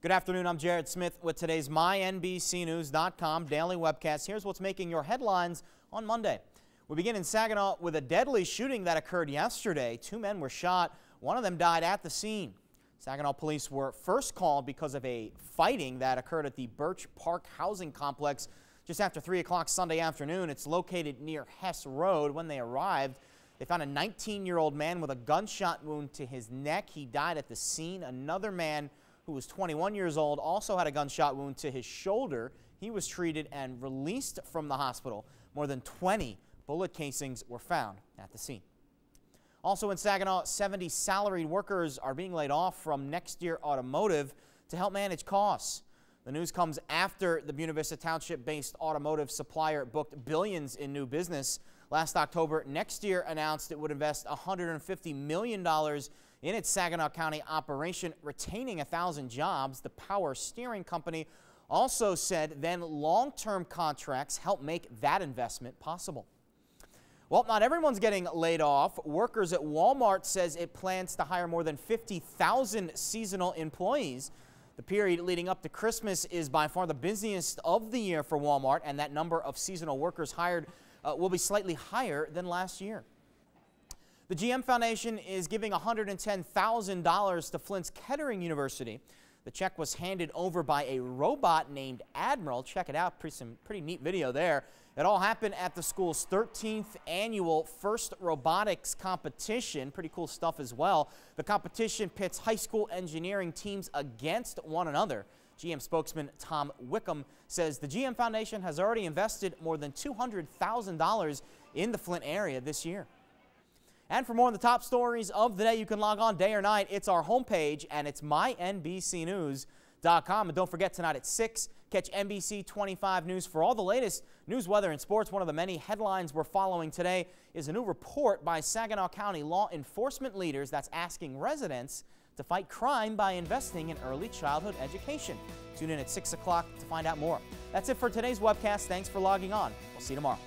Good afternoon, I'm Jared Smith with today's MyNBCNews.com daily webcast. Here's what's making your headlines on Monday. We begin in Saginaw with a deadly shooting that occurred yesterday. 2 men were shot. One of them died at the scene. Saginaw police were first called because of a fighting that occurred at the Birch Park housing complex just after 3 o'clock Sunday afternoon. It's located near Hess Road. When they arrived, they found a 19-year-old man with a gunshot wound to his neck. He died at the scene. Another man who was 21 years old also had a gunshot wound to his shoulder. He was treated and released from the hospital. More than 20 bullet casings were found at the scene. Also in Saginaw, 70 salaried workers are being laid off from Next Year Automotive to help manage costs. The news comes after the Buena Vista Township-based automotive supplier booked billions in new business. Last October, Next Year announced it would invest $150 million in its Saginaw County operation, retaining 1,000 jobs. The power steering company also said then long-term contracts help make that investment possible. Well, not everyone's getting laid off. Workers at Walmart says it plans to hire more than 50,000 seasonal employees. The period leading up to Christmas is by far the busiest of the year for Walmart, and that number of seasonal workers hired will be slightly higher than last year. The GM Foundation is giving $110,000 to Flint's Kettering University. The check was handed over by a robot named Admiral. Check it out, pretty neat video there. It all happened at the school's 13th annual First Robotics competition. Pretty cool stuff as well. The competition pits high school engineering teams against one another. GM spokesman Tom Wickham says the GM Foundation has already invested more than $200,000 in the Flint area this year. And for more on the top stories of the day, you can log on day or night. It's our homepage, and it's mynbcnews.com. And don't forget, tonight at 6, catch NBC 25 News for all the latest news, weather, and sports. One of the many headlines we're following today is a new report by Saginaw County law enforcement leaders that's asking residents to fight crime by investing in early childhood education. Tune in at 6 o'clock to find out more. That's it for today's webcast. Thanks for logging on. We'll see you tomorrow.